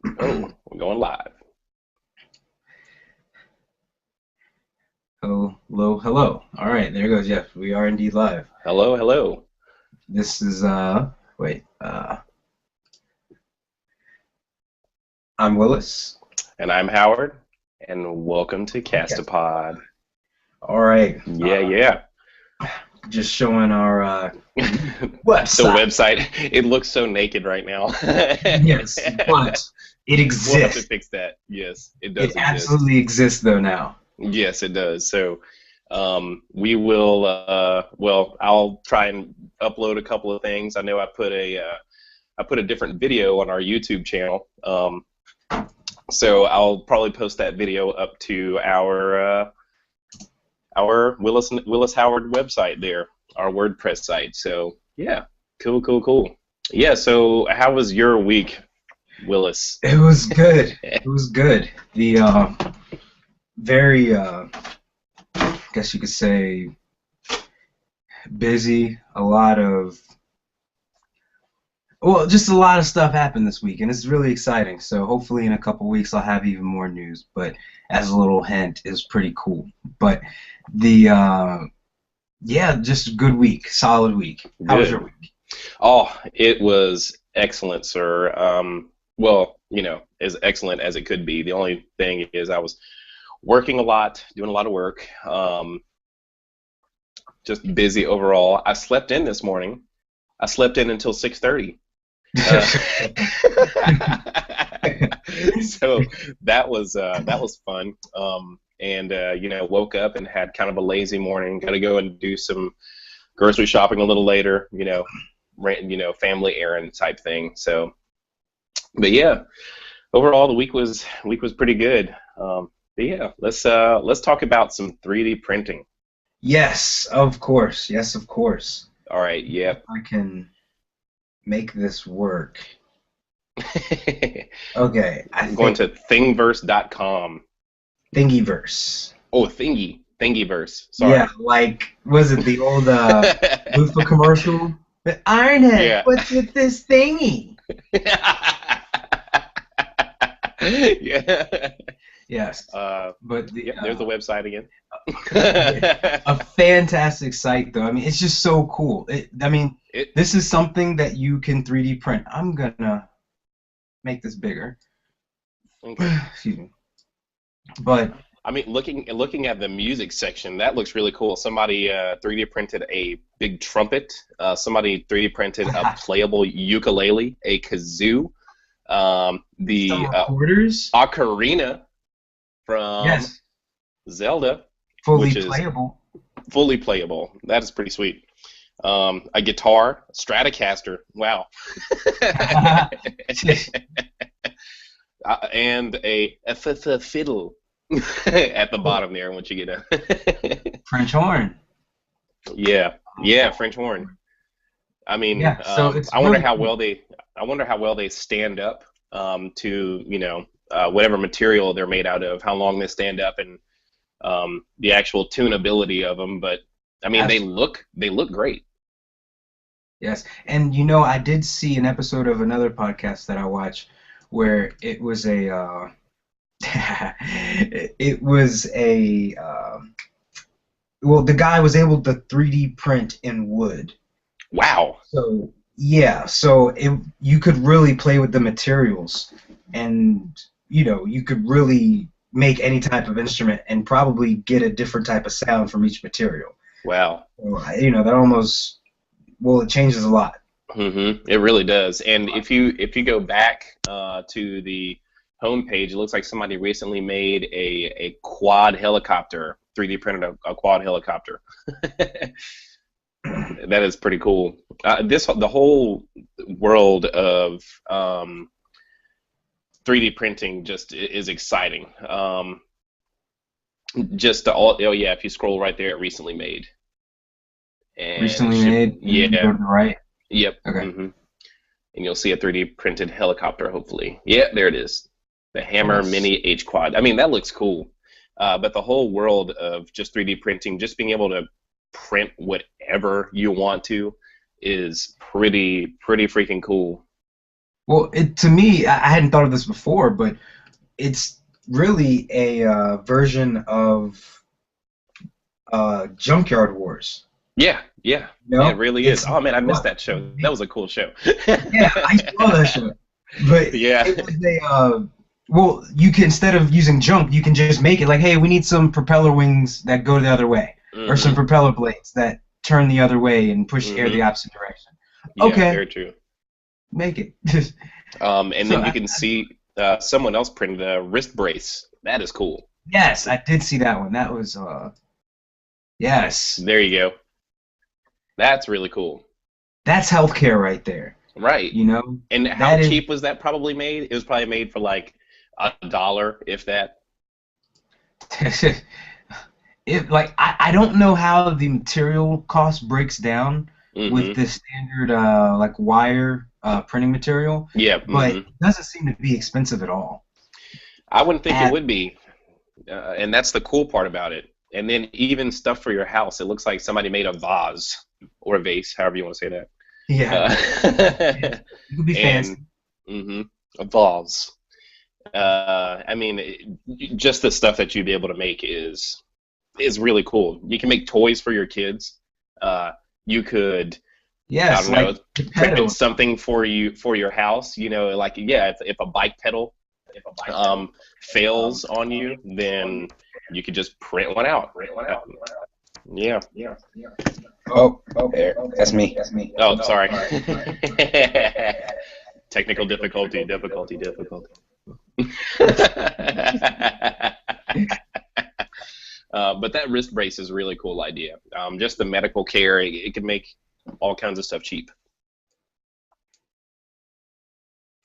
Oh, we're going live. Hello, hello. All right, there goes Jeff. We are indeed live. Hello, hello. This is wait, I'm Willis. And I'm Howard, and welcome to Okay. CastApod. All right, Yeah, yeah. just showing our The website. website, it looks so naked right now. Yes, but it We'll have to exists. fix that. Yes, it It does exist. absolutely exists though now. Yes, it does. So, we will, well, I'll try and upload a couple of things. I know I put a different video on our YouTube channel. So I'll probably post that video up to our Willis Howard website there, our WordPress site. So yeah, cool, cool, cool. Yeah. So how was your week, Willis? It was good. It was good. The very I guess you could say busy. A lot of Well, just a lot of stuff happened this week, and it's really exciting. So hopefully, in a couple weeks, I'll have even more news. But as a little hint, it's pretty cool. But the yeah, just a good week, solid week. How was your Good. week? Oh, it was excellent, sir. Well, as excellent as it could be. The only thing is I was working a lot, doing a lot of work. Just busy overall. I slept in this morning. I slept in until 6:30. Uh, so that was fun. And woke up and had kind of a lazy morning. Got to go and do some grocery shopping a little later. Family errand type thing. So, but yeah, overall the week was pretty good. But yeah, let's talk about some 3D printing. Yes, of course. Yes, of course. All right. If Yep. I can make this work. Okay, I I'm going think to thingiverse.com. Thingiverse. Oh, Thingiverse. Yeah, Sorry. like was it the old Loofah commercial? But Ironhead, Yeah. what's with this thingy? Yeah. Yes, but the Yep, there's the website again. yeah, a fantastic site though. I mean, it's just so cool. I mean, It, this is something that you can 3D print. I'm gonna make this bigger. okay. Excuse me. But I mean, looking at the music section, that looks really cool. Somebody 3D printed a big trumpet. Somebody 3D printed a playable ukulele, a kazoo, some the recorders, ocarina from yes, Zelda, fully which is playable. fully playable. That is pretty sweet. A guitar, Stratocaster. Wow. And a fiddle at the Oh, bottom there once you get a French horn. yeah, yeah, French horn. I mean, Yeah, so it's I wonder really how cool. well they stand up to whatever material they're made out of, how long they stand up, and the actual tunability of them. But I mean, Absolutely. they look great. Yes. And I did see an episode of another podcast that I watch where it was a it was a well, the guy was able to 3D print in wood. Wow. So yeah, so you could really play with the materials, and you could really make any type of instrument and probably get a different type of sound from each material. Wow. So, that almost, well, it changes a lot. It really does. And if you go back to the homepage, it looks like somebody recently made a quad helicopter, 3D printed a quad helicopter. That is pretty cool. The whole world of 3D printing just is exciting. Just oh yeah, if you scroll right there, it recently made and Recently ship. made, and then go Yeah. to the right. Yep. Okay. And you'll see a 3D printed helicopter, hopefully. Yeah, there it is. The Hammer Nice. Mini H Quad. I mean, that looks cool. But the whole world of just 3D printing, just being able to print whatever you want to, is pretty freaking cool. Well, to me, I hadn't thought of this before, but it's really a version of Junkyard Wars. Yeah, yeah, You yeah, it know, really is. it's Oh man, I missed what? that show. That was a cool show. Yeah, I saw that show, but Yeah. it was a well, you can instead of using junk, you can just make it like, hey, we need some propeller wings that go the other way, or some Hmm. propeller blades that turn the other way and push air the Hmm. opposite direction. Yeah, Okay, very true. make it. And So then you can see someone else printed a wrist brace. That is cool. yes, I did see that one. That was yes, There you go. That's really cool. that's healthcare right there. Right. You know, And how that is. cheap was that probably made? It was probably made for like $1, if that. It like I don't know how the material cost breaks down with Hmm. the standard like wire printing material, Yeah. but Hmm. it doesn't seem to be expensive at all. I wouldn't think it At would be. And that's the cool part about it. And then even stuff for your house. It looks like somebody made a vase or a vase, however you want to say that. yeah, Uh, it could be and fancy. hmm a vase. I mean, just the stuff that you'd be able to make is really cool. You can make toys for your kids. You could, I Yes, don't know, like the print pedals. something for you for your house. You know, like yeah, if a bike pedal fails on you, then you could just print one out. Yeah. Oh, there. That's me. Oh, sorry. Technical difficulty. But that wrist brace is a really cool idea. Just the medical care, it can make all kinds of stuff cheap.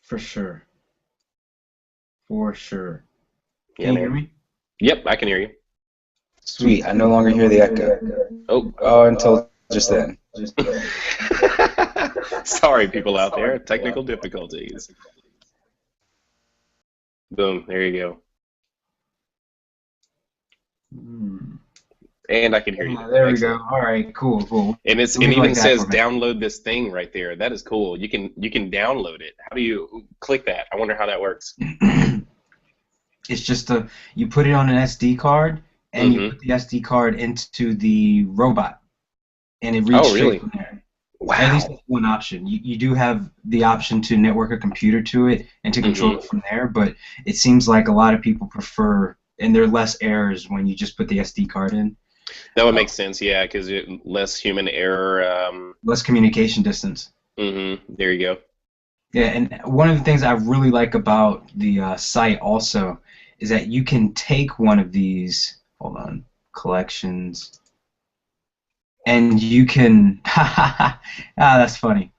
For sure. For sure. Yeah, Can you hear man. me? Yep, I can hear you. Sweet. I no longer hear the echo. Oh, Oh, until just then. sorry, people out there. Technical difficulties. Boom, there you go. Hmm. And I can hear you. There we Excellent. go. All right, cool. And it Leave it even like that says for a minute. download this thing right there. That is cool. You can download it. How do you click that? I wonder how that works. It's just you put it on an SD card and you Hmm. put the SD card into the robot and it reads Oh, straight really? from there. At least that's one option. You do have the option to network a computer to it and to control it from there, but it seems like a lot of people prefer, and there are less errors when you just put the SD card in. That would make sense, yeah, because less human error. Less communication distance. There you go. Yeah, and one of the things I really like about the site also is that you can take one of these, hold on, collections, and you can, that's funny.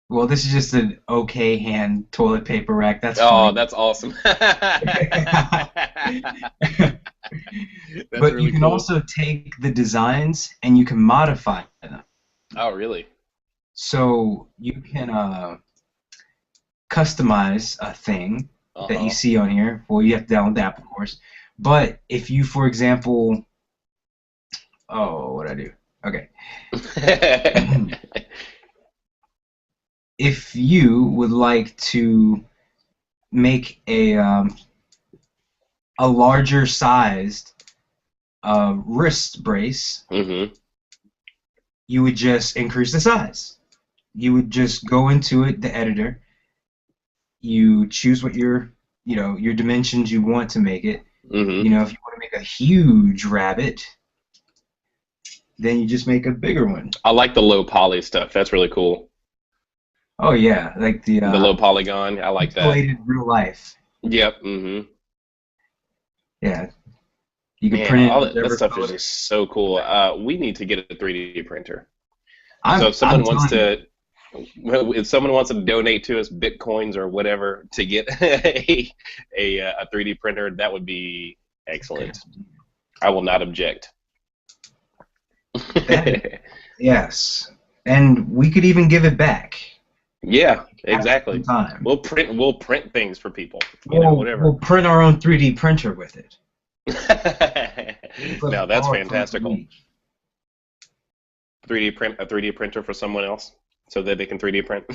Well, this is just an okay hand toilet paper rack. That's Oh, funny. that's awesome. That's But really you can cool. also take the designs and you can modify them. Oh, really? So you can customize a thing that you see on here. Well, you have to download the app, of course. But if you, for example, what'd I do? Okay. If you would like to make a larger sized wrist brace, you would just increase the size. You would just go into it, the editor. You choose what your dimensions you want to make it. You know, if you want to make a huge rabbit, then you just make a bigger one. I like the low poly stuff. That's really cool. Oh yeah, like the low polygon. I like that. pixelated real life. Yep. Yeah, you can Man, print all it. that stuff is just so cool. We need to get a 3D printer. So if someone wants to donate to us Bitcoins or whatever to get a 3D printer, that would be excellent. I will not object. Yes, and we could even give it back. Yeah, exactly. Time. We'll print things for people. Whatever. We'll print our own 3D printer with it. Now that's fantastical. a 3D printer for someone else so that they can 3D print.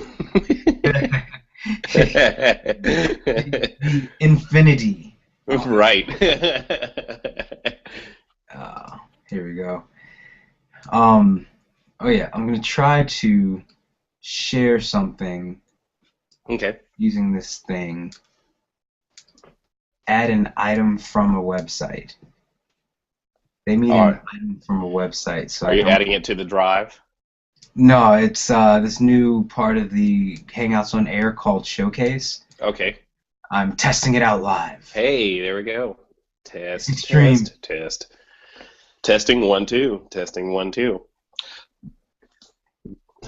The infinity. Right. Here we go. Oh yeah, I'm gonna try to share something Okay. using this thing. Add an item from a website. They mean All an right. item from a website. So Are you adding it to the drive? No, it's this new part of the Hangouts on Air called Showcase. Okay. I'm testing it out live. Hey, there we go. Test, Extreme. test. Testing 1 2. Testing 1 2.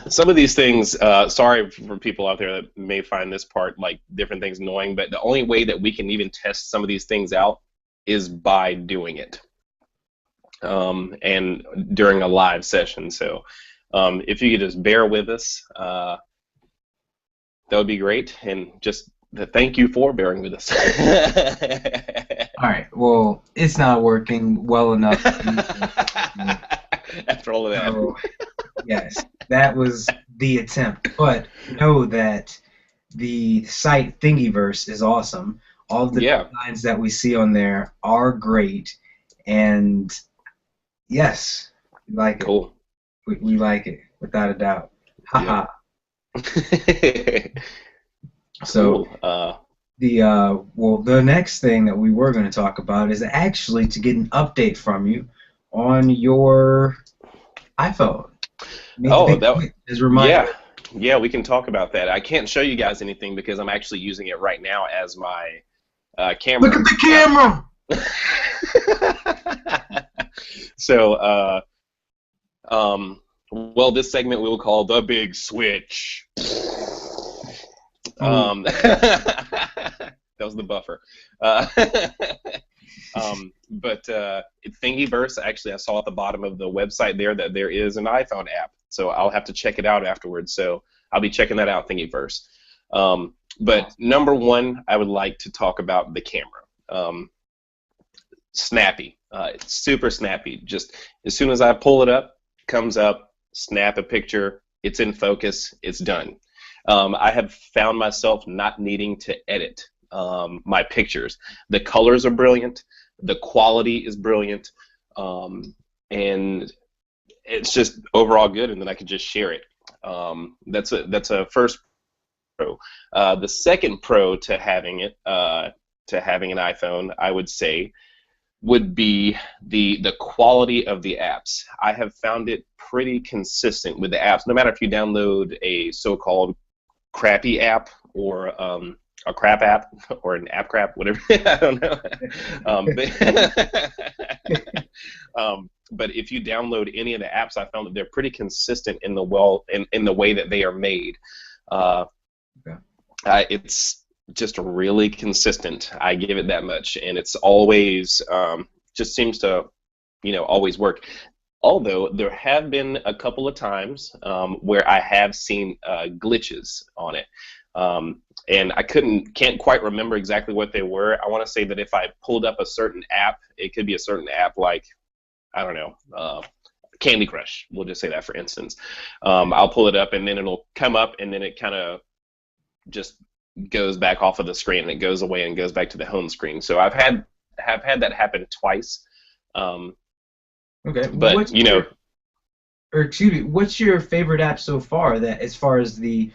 Some of these things, sorry for people out there that may find this part like different things annoying, but the only way that we can even test some of these things out is by doing it, and during a live session. So if you could just bear with us, that would be great, and just thank you for bearing with us. All right. Well, it's not working well enough. After all of that. So, yes, that was the attempt. But know that the site Thingiverse is awesome. All of the designs that we see on there are great, and yes, we like it. Cool. We like it without a doubt. Haha. So the next thing that we were going to talk about is actually to get an update from you on your iPhone. Yeah, we can talk about that. I can't show you guys anything because I'm actually using it right now as my camera. Look at the camera! So, well, this segment we will call The Big Switch. That was the buffer. But Thingiverse, actually, I saw at the bottom of the website there that there is an iPhone app. So I'll have to check it out afterwards. So I'll be checking that out, Thingiverse. But number one, I would like to talk about the camera. Snappy. It's super snappy. Just as soon as I pull it up, it comes up, snap a picture, it's in focus, it's done. I have found myself not needing to edit my pictures. The colors are brilliant, the quality is brilliant, and it's just overall good, and then I can just share it. That's a first pro. The second pro to having it, to having an iPhone, I would say, would be the quality of the apps. I have found it pretty consistent with the apps, no matter if you download a so-called crappy app or a crap app or an app crap, whatever. I don't know. But if you download any of the apps, I found that they're pretty consistent in the way that they are made. It's just really consistent. I give it that much, and it's always just seems to, always work. Although there have been a couple of times where I have seen glitches on it, and I can't quite remember exactly what they were. I want to say that if I pulled up a certain app, it could be a certain app like, I don't know, Candy Crush. We'll just say that for instance. I'll pull it up, and then it'll come up, and then it kind of just goes back off of the screen, and it goes away and goes back to the home screen. So have had that happen twice. Okay, but what's your favorite app so far? That as far as that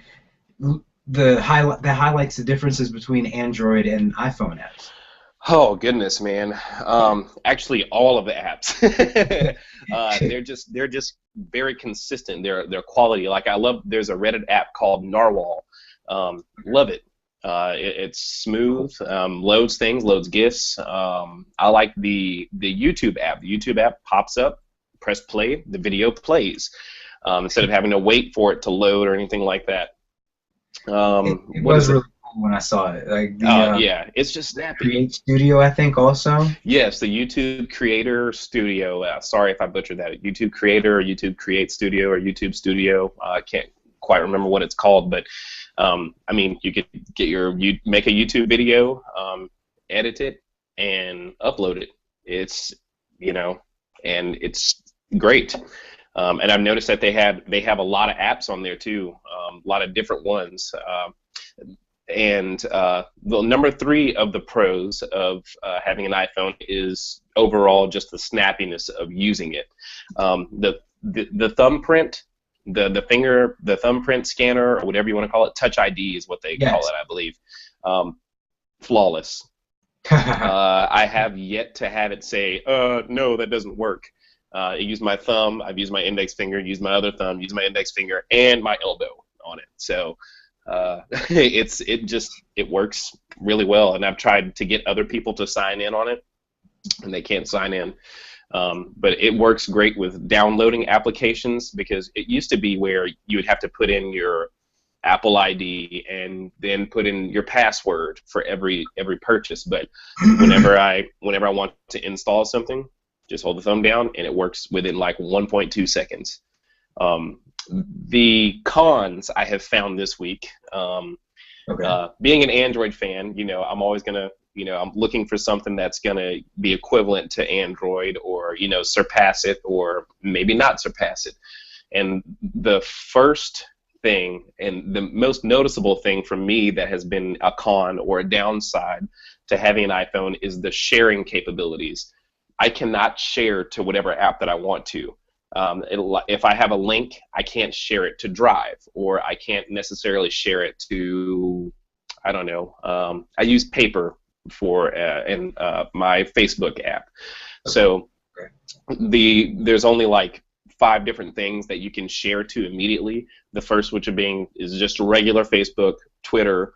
highlights the differences between Android and iPhone apps. Oh goodness, man! Actually, all of the apps, they're just very consistent. Their quality. Like there's a Reddit app called Narwhal. Love it. It's smooth, loads things, loads GIFs. I like the YouTube app. The YouTube app pops up, press play, the video plays, instead of having to wait for it to load or anything like that. It was really cool when I saw it. Like yeah, it's just snappy. Create Studio, I think, also. Yes, the YouTube Creator Studio. Sorry if I butchered that. YouTube Creator, or YouTube Create Studio, or YouTube Studio. I can't quite remember what it's called, but I mean, you could make a YouTube video, edit it, and upload it. It's and it's great. And I've noticed that they have a lot of apps on there too, a lot of different ones. And the number 3 of the pros of having an iPhone is overall just the snappiness of using it. The thumbprint, the thumbprint scanner, or whatever you want to call it, Touch ID is what they call it, I believe. Flawless. I have yet to have it say, no, that doesn't work. I use my thumb, I've used my index finger, used my other thumb, used my index finger, and my elbow on it. So it works really well, and I've tried to get other people to sign in on it, and they can't sign in. But it works great with downloading applications, because it used to be where you would have to put in your Apple ID and then put in your password for every purchase. But whenever I want to install something, just hold the thumb down and it works within like 1.2 seconds. The cons I have found this week, being an Android fan, I'm always gonna, I'm looking for something that's gonna be equivalent to Android, or surpass it, or maybe not surpass it. And the first thing, and the most noticeable thing for me that has been a con or a downside to having an iPhone is the sharing capabilities. I cannot share to whatever app that I want to. If I have a link, I can't share it to Drive, or I can't necessarily share it to, I don't know, I use Paper for in my Facebook app. So there's only like 5 different things that you can share to immediately. The first, which is just regular Facebook, Twitter,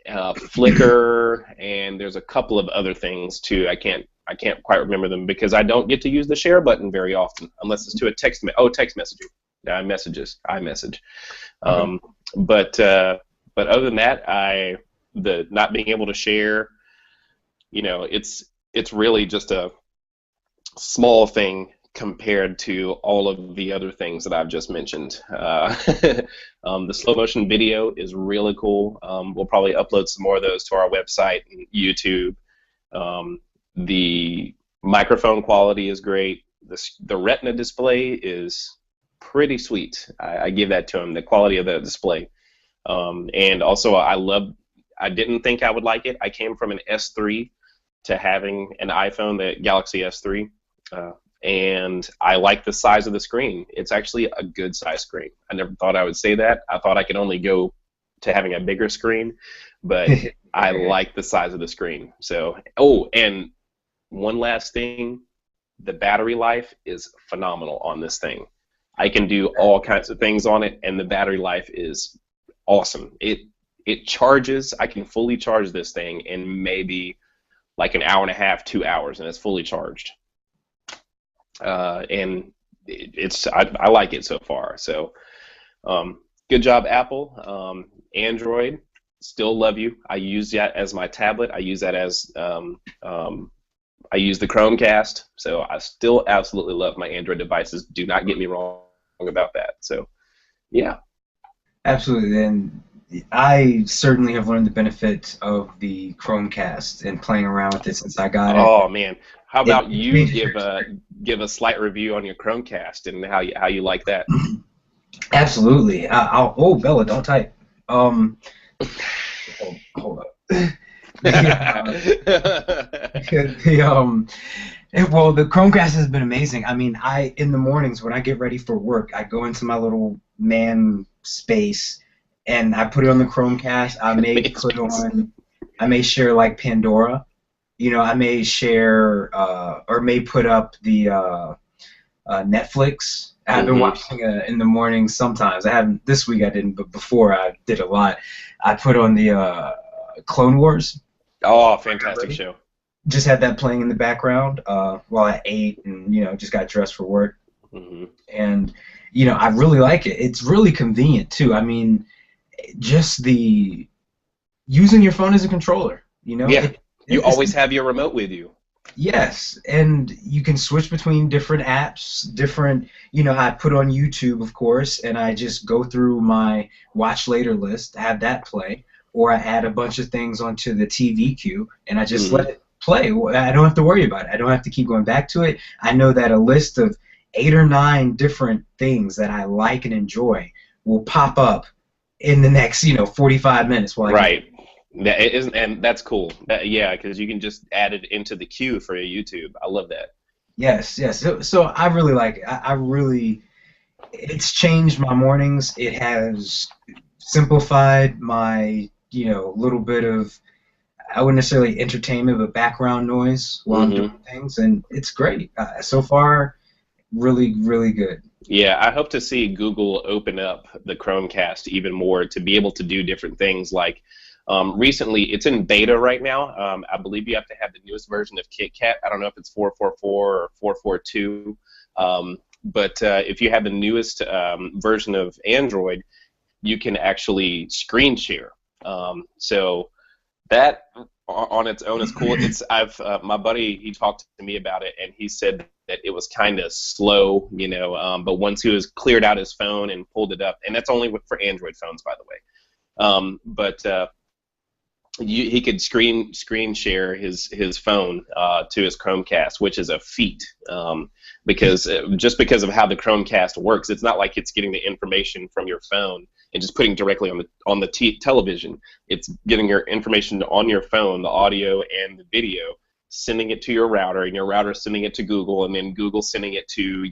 Flickr, and there's a couple of other things too. I can't quite remember them because I don't get to use the share button very often, unless it's to a text messaging. iMessage. But other than that, the not being able to share, it's really just a small thing compared to all of the other things that I've just mentioned. The slow motion video is really cool. We'll probably upload some more of those to our website and YouTube. The microphone quality is great. The Retina display is pretty sweet. I give that to them, the quality of the display. And also, I didn't think I would like it. I came from an S3 to having an iPhone, the Galaxy S3. And I like the size of the screen. It's actually a good size screen. I never thought I would say that. I thought I could only go to having a bigger screen, but I like the size of the screen. So, and one last thing, the battery life is phenomenal on this thing. I can do all kinds of things on it, and the battery life is awesome. It charges. I can fully charge this thing in maybe like an hour and a half, 2 hours, and it's fully charged. And I like it so far. So good job, Apple. Android, still love you. I use that as my tablet. I use that as I use the Chromecast. So I still absolutely love my Android devices. Do not get me wrong about that. So yeah, absolutely. And I certainly have learned the benefits of the Chromecast and playing around with it since I got it. Oh man. How about you give a slight review on your Chromecast and how you like that? Absolutely. Bella, don't type. Hold up. Well, the Chromecast has been amazing. I mean, in the mornings when I get ready for work, I go into my little man space and I put it on the Chromecast. I may share like Pandora. I may share or may put up the Netflix. I've been watching in the morning sometimes. I haven't this week. I didn't, but before I did a lot. I put on the Clone Wars. Oh, fantastic show! Just had that playing in the background while I ate and just got dressed for work. And I really like it. It's really convenient too. I mean, just the using your phone as a controller. Yeah. You always have your remote with you. Yes, and you can switch between different apps, I put on YouTube, of course, and I just go through my watch later list, have that play, or I add a bunch of things onto the TV queue, and I just let it play. I don't have to worry about it. I don't have to keep going back to it. I know that a list of 8 or 9 different things that I like and enjoy will pop up in the next 45 minutes while Right. That it isn't, and that's cool. Yeah, because you can just add it into the queue for your YouTube. I love that. Yes. So I really like it. I really, it's changed my mornings. It has simplified my, little bit of, I wouldn't necessarily entertainment, but background noise while I'm doing things, and it's great. So far, really, really good. Yeah, I hope to see Google open up the Chromecast even more to be able to do different things. Like recently, it's in beta right now. I believe you have to have the newest version of KitKat. I don't know if it's 4.4.4 or 4.4.2, but if you have the newest version of Android, you can actually screen share. So that on its own is cool. My buddy, he talked to me about it, and he said that it was kind of slow, but once he was cleared out his phone and pulled it up, and that's only for Android phones, by the way. He could screen share his phone to his Chromecast, which is a feat, because of how the Chromecast works, it's not like it's getting the information from your phone and just putting directly on the television. It's getting your information on your phone, the audio and the video, sending it to your router, and your router sending it to Google, and then Google sending it to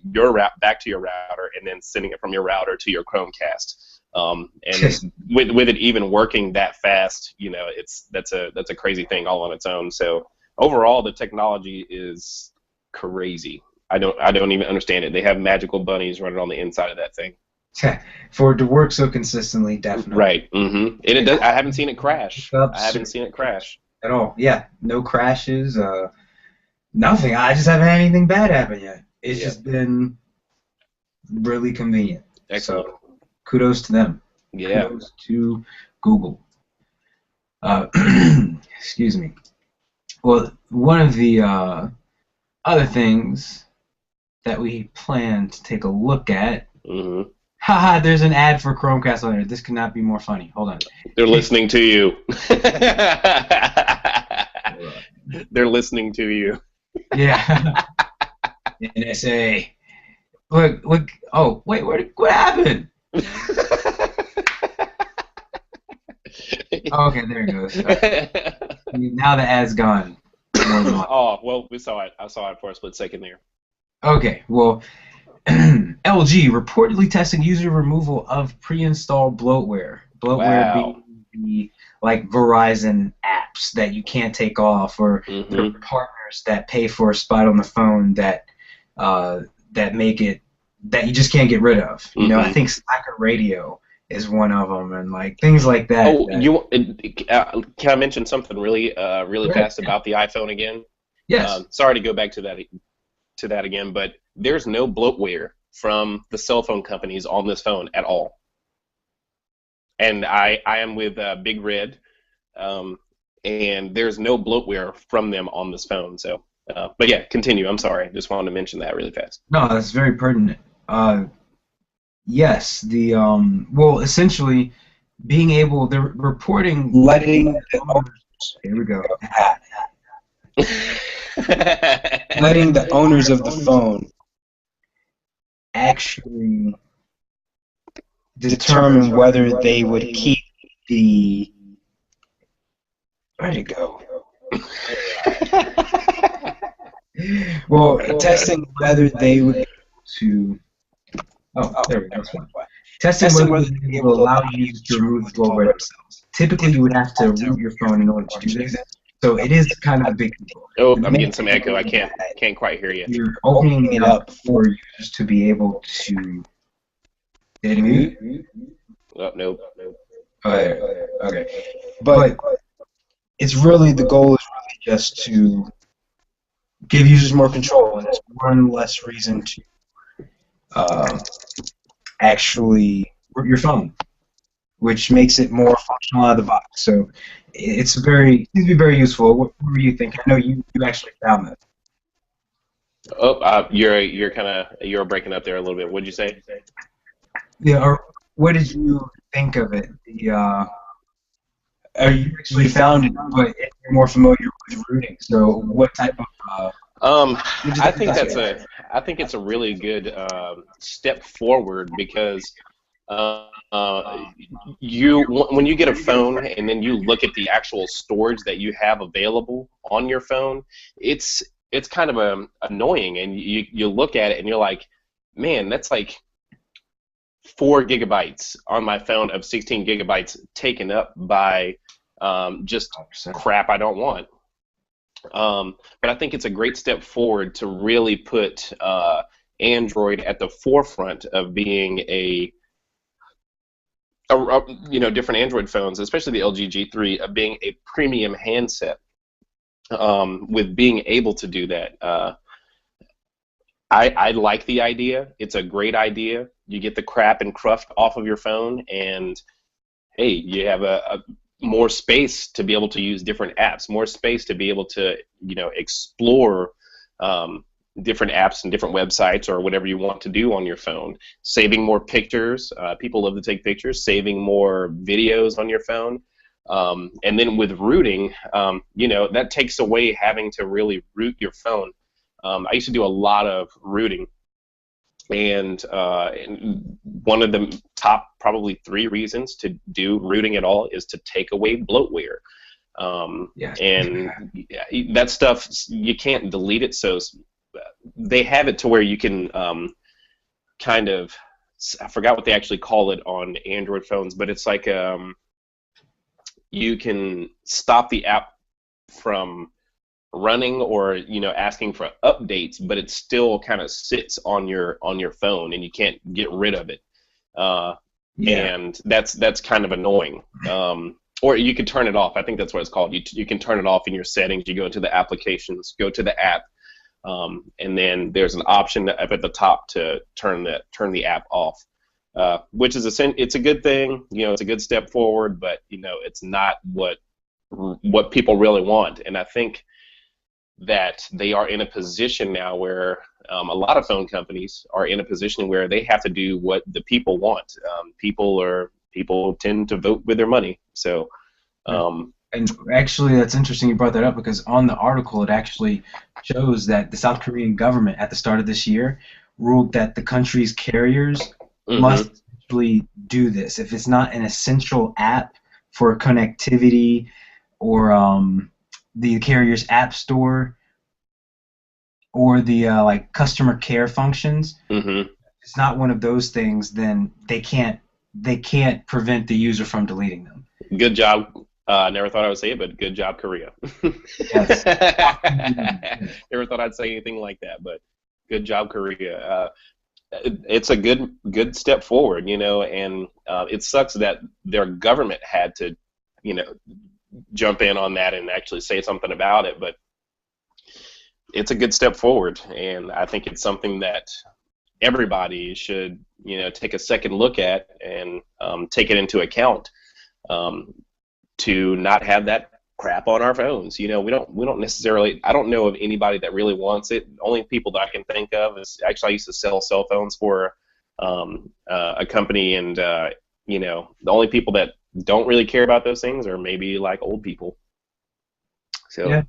back to your router, and then sending it from your router to your Chromecast. And with it even working that fast, that's a crazy thing all on its own. So overall, the technology is crazy. I don't even understand it. They have magical bunnies running on the inside of that thing. For it to work so consistently, definitely. Right. And it does. I haven't seen it crash. At all. Yeah, no crashes. Nothing. I just haven't had anything bad happen yet. It's just been really convenient. Excellent. So, kudos to them. Yeah. Kudos to Google. Excuse me. Well, one of the other things that we plan to take a look at. Haha, there's an ad for Chromecast on there. This could not be more funny. Hold on. They're listening to you. They're listening to you. Yeah. NSA. Look. Oh, wait. What happened? Okay, there it goes. Now the ad's gone. Oh, well, we saw it. I saw it for a split second there. Okay, well, LG reportedly testing user removal of pre-installed bloatware. Bloatware being the Verizon apps that you can't take off, or their partners that pay for a spot on the phone that make it that you just can't get rid of. I think Slacker Radio is one of them, and things like that. Oh, can I mention something really fast about the iPhone again? Yes. Sorry to go back to that again, but there's no bloatware from the cell phone companies on this phone at all. And I am with Big Red, and there's no bloatware from them on this phone. So, but yeah, continue. I'm sorry. Just wanted to mention that really fast. No, that's very pertinent. Yes, essentially, being able, they're reporting, letting the owners. Here we go. Letting the owners of the phone actually determine whether they would keep the. Where'd it go? Well, testing whether they would to. Oh, there we go. Testing whether they will allow users to remove the bloatware themselves. Typically, you would have to root your phone in order to do this. So it is kind of a big deal. Oh, I'm getting some echo. I can't quite hear you. You're opening it up for users to be able to. Did it mute? Oh, nope. Okay. But it's really, the goal is really just to give users more control, and there's one less reason to actually root your phone, which makes it more functional out of the box. So it seems to be very useful. What were you thinking? I know you actually found that. Oh, you're breaking up there a little bit. What did you say? Yeah, or what did you think of it? You actually found it, but you're more familiar with rooting. So what type of I think I think it's a really good step forward because when you get a phone and then you look at the actual storage that you have available on your phone, it's kind of annoying, and you look at it and you're like, man, that's like 4 gigabytes on my phone of 16 gigabytes taken up by just 100%. crap I don't want. But I think it's a great step forward to really put Android at the forefront of being different Android phones, especially the LG G3, of being a premium handset. With being able to do that, I like the idea. It's a great idea. You get the crap and cruft off of your phone, and hey, you have a more space to be able to use different apps, more space to be able to explore different apps and different websites or whatever you want to do on your phone. Saving more pictures. People love to take pictures. Saving more videos on your phone. And then with rooting, that takes away having to really root your phone. I used to do a lot of rooting, and one of the top probably 3 reasons to do rooting at all is to take away bloatware. Yes. And that stuff, you can't delete it, so they have it to where you can kind of, I forgot what they actually call it on Android phones, but it's like you can stop the app from running or asking for updates, but it still kind of sits on your phone and you can't get rid of it. And that's kind of annoying. Or you could turn it off. I think that's what it's called. You can turn it off in your settings. You go into the applications, go to the app, and then there's an option up at the top to turn the app off, which is it's a good thing. It's a good step forward, but it's not what people really want. And I think that they are in a position now where a lot of phone companies are in a position where they have to do what the people want. People tend to vote with their money. So, and actually, that's interesting you brought that up, because on the article it actually shows that the South Korean government at the start of this year ruled that the country's carriers must actually do this. If it's not an essential app for connectivity or the carrier's app store or the customer care functions, it's not one of those things, then they can't prevent the user from deleting them. Good job. Never thought I would say it, but good job, Korea. Yes. Never thought I'd say anything like that, but good job, Korea. It's a good step forward, and it sucks that their government had to, jump in on that and actually say something about it, but it's a good step forward, and I think it's something that everybody should, take a second look at and take it into account, to not have that crap on our phones. We don't necessarily. I don't know of anybody that really wants it. The only people that I can think of is, actually, I used to sell cell phones for a company, and the only people that don't really care about those things are maybe like old people. So yeah,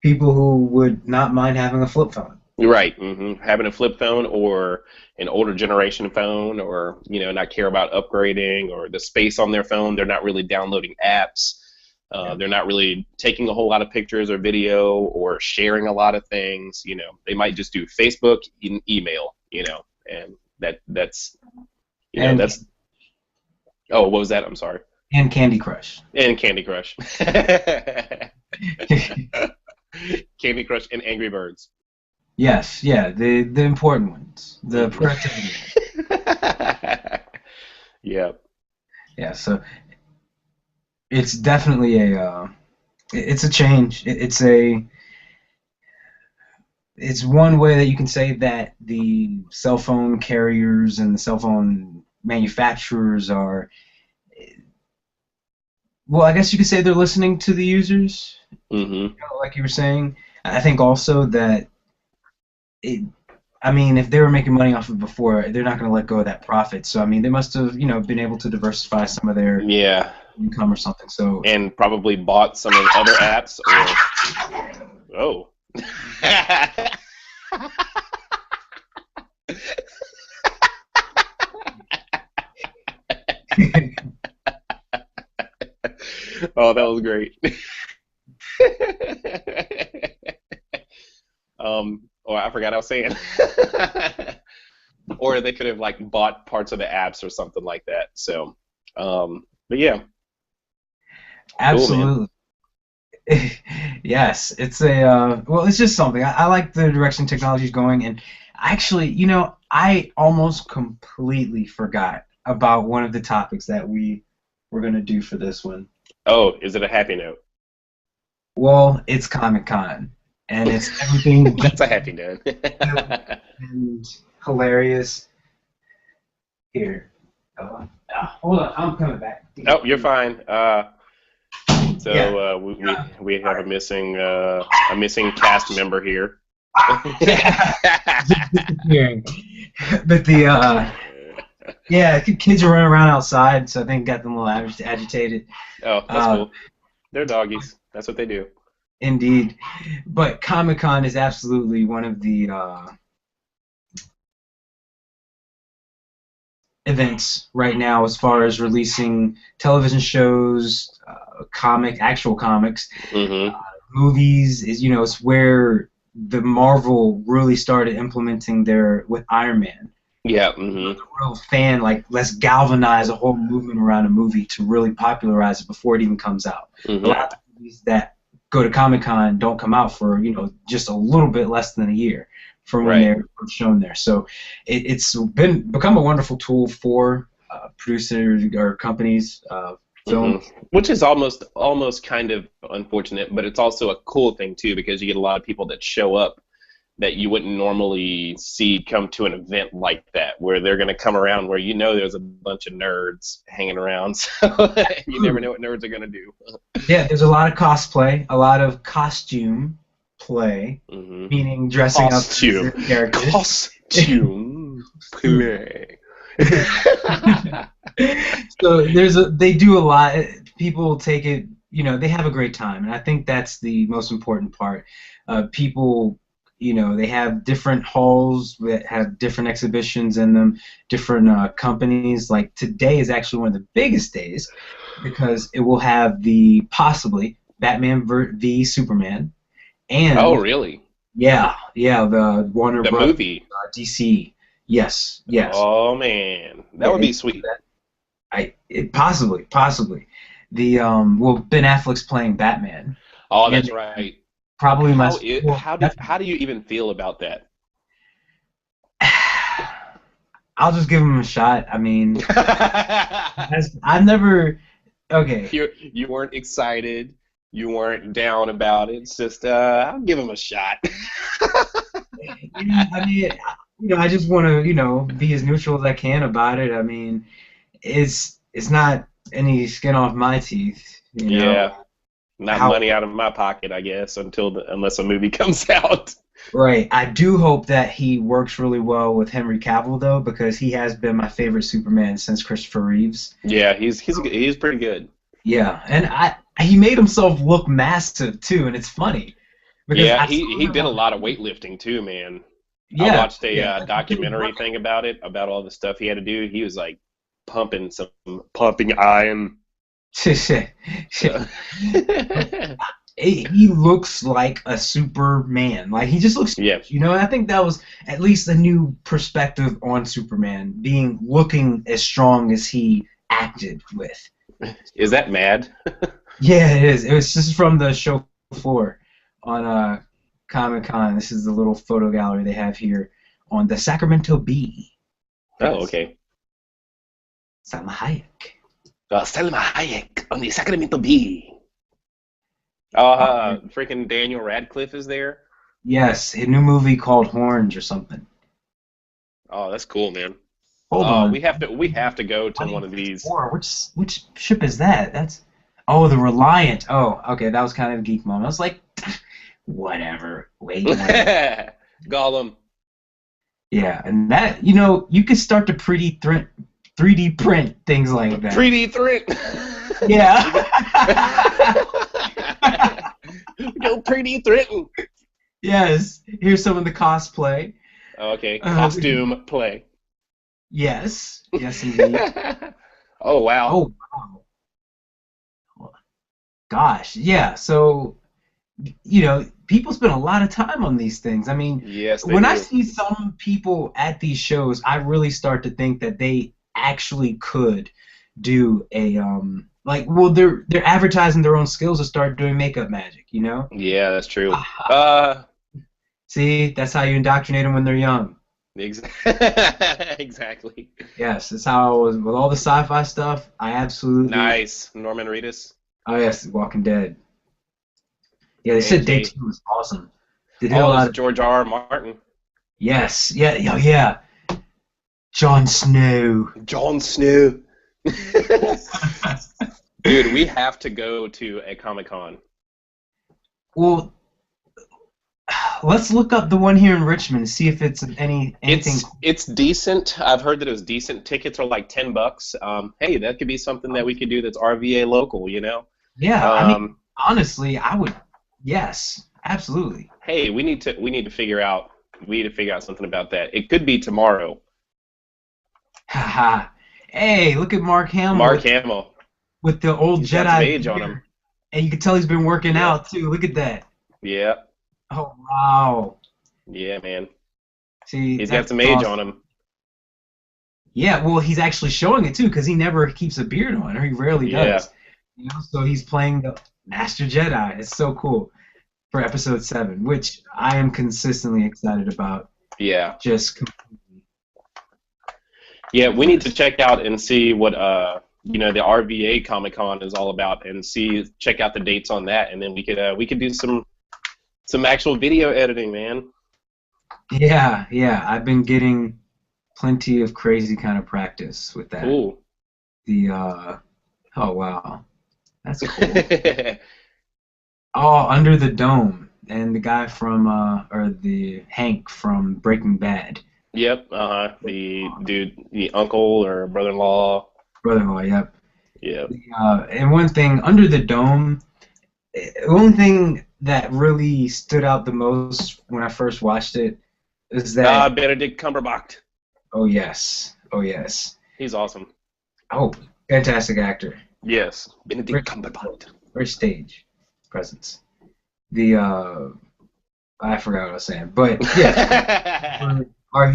people who would not mind having a flip phone. Right, having a flip phone or an older generation phone, or not care about upgrading or the space on their phone. They're not really downloading apps. They're not really taking a whole lot of pictures or video or sharing a lot of things. They might just do Facebook and email. And that's that's. Oh, what was that? I'm sorry. And Candy Crush. And Candy Crush. Candy Crush and Angry Birds. Yes, yeah, the important ones, the productivity. Yeah. Yeah, so it's definitely it's a change. It's one way that you can say that the cell phone carriers and the cell phone manufacturers are, well, I guess you could say they're listening to the users, like you were saying. I think also that if they were making money off of it before, they're not going to let go of that profit. So, they must have, been able to diversify some of their income or something. So, and probably bought some of the other apps. Or Oh, that was great. Or I forgot I was saying. Or they could have like bought parts of the apps or something like that. So, but yeah, cool, man. Absolutely. Yes, it's a well, it's just something. I like the direction technology is going, and actually, I almost completely forgot about one of the topics that we were gonna do for this one. Oh, is it a happy note? Well, it's Comic Con, and it's everything That's a happy note. and hilarious. Here, hold on, I'm coming back. Oh, you're fine. So Yeah. we have a missing cast member here. Disappearing. But yeah, kids are running around outside, so I think got them a little agitated. Oh, that's cool. They're doggies. That's what they do. Indeed. But Comic-Con is absolutely one of the events right now as far as releasing television shows, actual comics, Mm-hmm. movies. It's where the Marvel really started implementing with Iron Man. Yeah. Mm-hmm. Real fan, like, let's galvanize a whole movement around a movie to really popularize it before it even comes out. Mm-hmm. A lot of movies that go to Comic-Con don't come out for, just a little bit less than a year from when they're shown there. So it's become a wonderful tool for producers or companies, film. Mm-hmm. Which is almost kind of unfortunate, but it's also a cool thing too, because you get a lot of people that show up that you wouldn't normally see come to an event like that, where they're going to come around where there's a bunch of nerds hanging around, so you never know what nerds are going to do. Yeah, there's a lot of cosplay, a lot of costume play, Mm-hmm. meaning dressing up as characters. Costume play. So they do a lot. People take it, they have a great time, and I think that's the most important part. People, they have different halls that have different exhibitions in them, different companies. Like today is actually one of the biggest days because it will have the possibly Batman v Superman, and Oh, really? yeah, the Warner The Bros. movie? DC. Yes. Oh man, that would be sweet. Possibly. The Ben Affleck's playing Batman. Oh, that's right. Probably How do you even feel about that? I'll just give him a shot. I mean, I've never. Okay. You weren't excited. You weren't down about it. It's just I'll give him a shot. I mean, I just want to, be as neutral as I can about it. I mean, it's not any skin off my teeth. Yeah. Not money out of my pocket, I guess, unless a movie comes out. Right. I do hope that he works really well with Henry Cavill, though, because he has been my favorite Superman since Christopher Reeves. Yeah, he's pretty good. Yeah, and he made himself look massive too, and it's funny. Yeah, he did a lot of weightlifting too, man. Yeah, I watched a documentary thing about it, about all the stuff he had to do. He was like pumping iron. He looks like a Superman. Like, he just looks. Yeah. I think that was at least a new perspective on Superman, looking as strong as he acted with. Is that mad? Yeah, it is. This is from the show floor on Comic-Con. This is the little photo gallery they have here on the Sacramento Bee. Oh, okay. Salma Hayek. Salma Hayek on the Sacramento Bee. Freaking Daniel Radcliffe is there? Yes, a new movie called Horns or something. Oh, that's cool, man. Hold on. We have to go to one of these. Which ship is that? The Reliant. Oh, okay, that was kind of a geek moment. I was like, whatever. Wait. Gollum. Yeah, and that, you could start to 3D print things like that. 3D print. Yeah. Go 3D printing. Yes. Here's some of the cosplay. Okay. Costume play. Yes. Yes, indeed. Oh, wow. Oh, wow. Gosh, yeah. So, people spend a lot of time on these things. I mean, Yes, they when I do. see some people at these shows, I really start to think that they actually could do a well, they're advertising their own skills to start doing makeup magic, you know? Yeah, that's true. See, that's how you indoctrinate them when they're young. Exactly. Yes, that's how I was with all the sci-fi stuff. I absolutely. Nice. Norman Reedus. Oh yes, Walking Dead. Yeah, they said day AJ. 2 was awesome. They did a Oh, lot it's of. George R. R. Martin. Yes, yeah, yeah, yeah. Jon Snow. Jon Snow. Dude, we have to go to a Comic-Con. Well, let's look up the one here in Richmond and see if it's anything. It's decent. I've heard that it was decent. Tickets are like $10. Hey, that could be something that we could do that's RVA local, you know? Yeah, I mean, honestly, I would. Yes, absolutely. Hey, we need to figure out something about that. It could be tomorrow. Haha. Hey, look at Mark Hamill. Mark Hamill. With the old He's Jedi got some age on him. And you can tell he's been working out too. Look at that. Yeah. Oh wow. Yeah, man. See, he's got some age on him. Yeah, well, he's actually showing it too because he never keeps a beard on, or he rarely does. So he's playing the Master Jedi. It's so cool for Episode 7, which I am consistently excited about. Yeah. Just completely. Yeah, we need to check out and see what the RVA Comic-Con is all about, and check out the dates on that, and then we could do some actual video editing, man. Yeah, I've been getting plenty of crazy kind of practice with that. Cool. Oh wow, that's cool. Oh, Under the Dome, and the guy from the Hank from Breaking Bad. Yep. The dude, the uncle or brother-in-law. Brother-in-law. Yep. Yep. And one thing, Under the Dome, the only thing that really stood out the most when I first watched it is that Benedict Cumberbatch. Oh yes. He's awesome. Oh, fantastic actor. Yes, Benedict Cumberbatch. Great stage presence. I forgot what I was saying, but yeah, are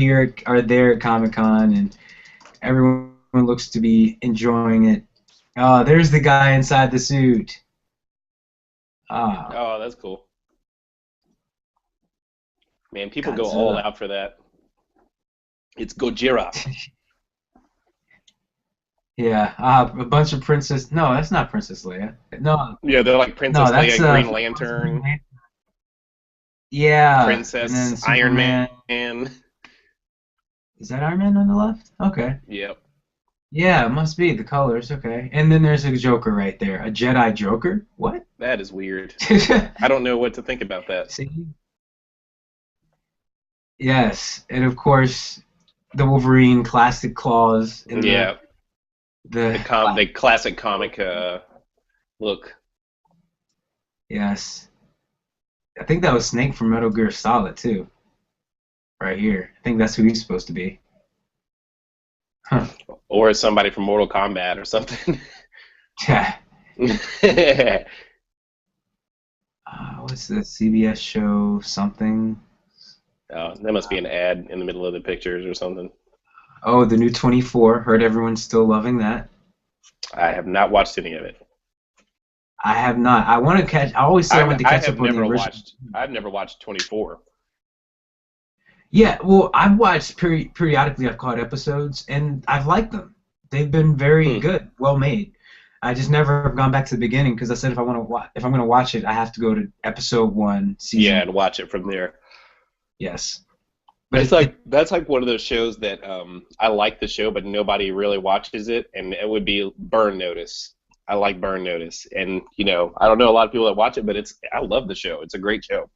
there at Comic-Con, and everyone looks to be enjoying it. Oh, there's the guy inside the suit. Oh, that's cool. Man, people go Godzilla. all out for that. It's Gojira. Yeah, a bunch of Princess. No, that's not Princess Leia. No. Yeah, they're like Princess Leia, Green Lantern. Yeah. Princess, Iron Man. Is that Iron Man on the left? Okay. Yep. Yeah, it must be the colors. Okay. And then there's a Joker right there. A Jedi Joker? What? That is weird. I don't know what to think about that. See? Yes, and of course, the Wolverine classic claws. And the classic comic look. Yes. I think that was Snake from Metal Gear Solid, too. Right here. I think that's who he's supposed to be. Huh. Or somebody from Mortal Kombat or something. Yeah. What's the CBS show? Something? Oh, that must be an ad in the middle of the pictures or something. Oh, the new 24. Heard everyone's still loving that. I have not watched any of it. I have not. I want to catch. I always say I want to catch up on the original. I've never watched 24. Yeah, well, I've watched periodically. I've caught episodes, and I've liked them. They've been very good, well made. I just never have gone back to the beginning because I said if I'm going to watch it, I have to go to episode 1, season. Yeah, and watch it from there. Yes. But that's like one of those shows that I like the show, but nobody really watches it, and it would be Burn Notice. I like Burn Notice, and I don't know a lot of people that watch it, but I love the show. It's a great show.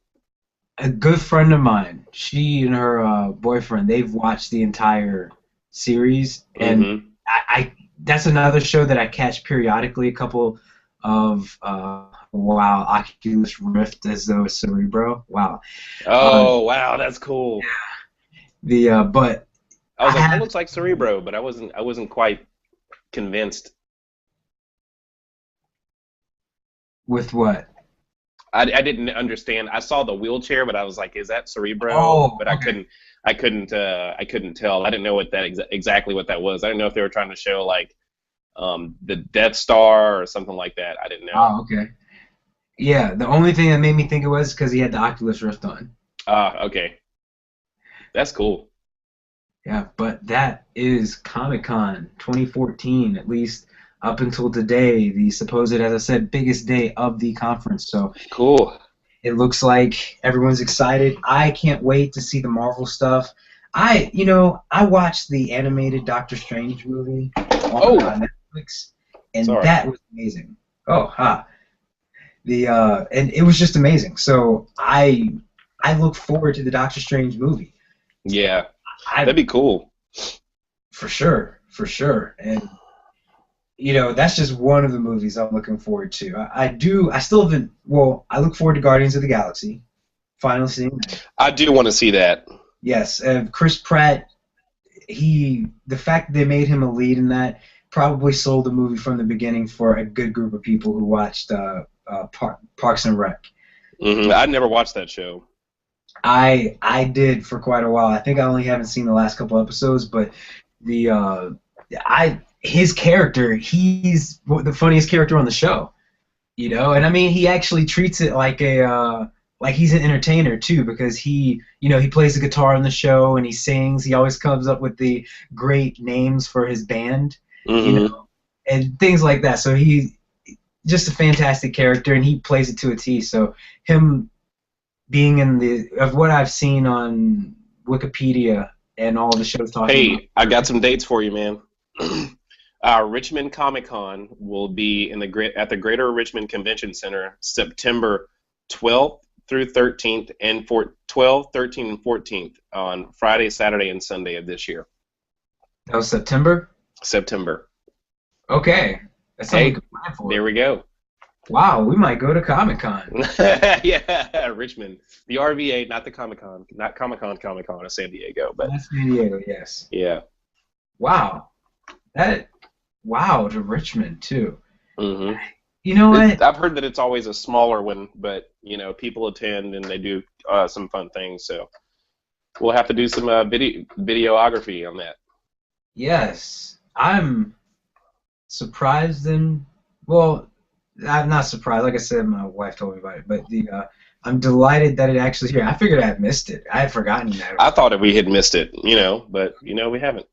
A good friend of mine, she and her boyfriend, they've watched the entire series, and I that's another show that I catch periodically. A couple of Oculus Rift as though it's Cerebro. Wow. Oh wow, that's cool. Yeah. But I was like, that looks like Cerebro, but I wasn't quite convinced. With what? I didn't understand. I saw the wheelchair, but I was like, "Is that Cerebro?" Oh, But okay. I couldn't tell. I didn't know what that exactly what that was. I didn't know if they were trying to show like the Death Star or something like that. I didn't know. Oh, okay. Yeah, the only thing that made me think it was because he had the Oculus Rift on. Okay, that's cool. Yeah, but that is Comic-Con 2014, at least up until today, the supposed, as I said, biggest day of the conference. So Cool. it looks like everyone's excited. I can't wait to see the Marvel stuff. I watched the animated Doctor Strange movie on Oh, Netflix, and sorry. that was amazing. Oh, ha. And it was just amazing. So I look forward to the Doctor Strange movie. Yeah, I that'd be cool. for sure. And that's just one of the movies I'm looking forward to. I still haven't. Well, I look forward to Guardians of the Galaxy. Finally seeing that. I do want to see that. Yes, Chris Pratt. The fact that they made him a lead in that probably sold the movie from the beginning for a good group of people who watched Parks and Rec. I never watched that show. I did for quite a while. I think I only haven't seen the last couple episodes, but his character, he's the funniest character on the show. And I mean he actually treats it like like he's an entertainer too, because he plays the guitar on the show and he sings. He always comes up with the great names for his band, and things like that. So he's just a fantastic character, and he plays it to a T. So him being of what I've seen on Wikipedia and all the shows talking about. Hey, I got some dates for you, man. Richmond Comic Con will be at the Greater Richmond Convention Center September 12th through 13th and 12th, 13th, and 14th on Friday, Saturday, and Sunday of this year. That was September? September. Okay. That's something we can plan for. There we go. Wow, we might go to Comic-Con. Yeah, Richmond. The RVA, not the Comic-Con. Not Comic-Con of San Diego. But that's San Diego, yes. Yeah. Wow. Wow, to Richmond, too. Mm-hmm. You know what? I've heard that it's always a smaller one, but, people attend and they do some fun things. So we'll have to do some videography on that. Yes. I'm surprised well, I'm not surprised. Like I said, my wife told me about it, but I'm delighted that it actually is here. I figured I had missed it. I had forgotten that. I thought that we had missed it, but we haven't.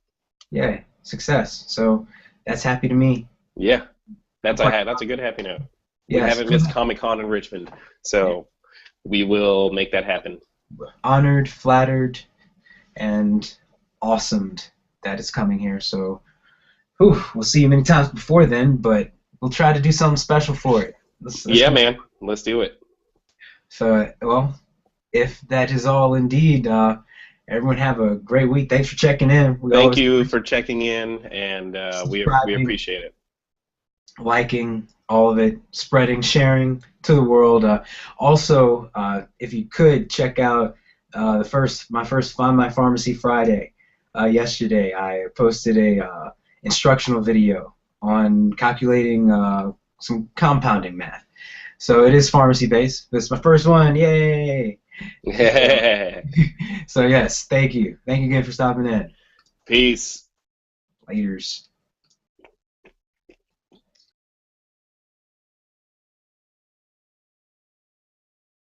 Yeah, success. So that's happy to me. Yeah, that's a good happy note. Yes. We haven't missed Comic-Con in Richmond, so we will make that happen. Honored, flattered, and awesomed that it's coming here. So, we'll see you many times before then, but we'll try to do something special for it. Man. Let's do it. So, well, if that is all indeed, everyone have a great week. Thanks for checking in. Thank you for checking in, and we appreciate it. Liking all of it, spreading, sharing to the world. Also, if you could check out my first Find My Pharmacy Friday. Yesterday, I posted a instructional video on calculating some compounding math. So it is pharmacy based. This is my first one. Yay! So yes, thank you. Thank you again for stopping in. Peace. Laters.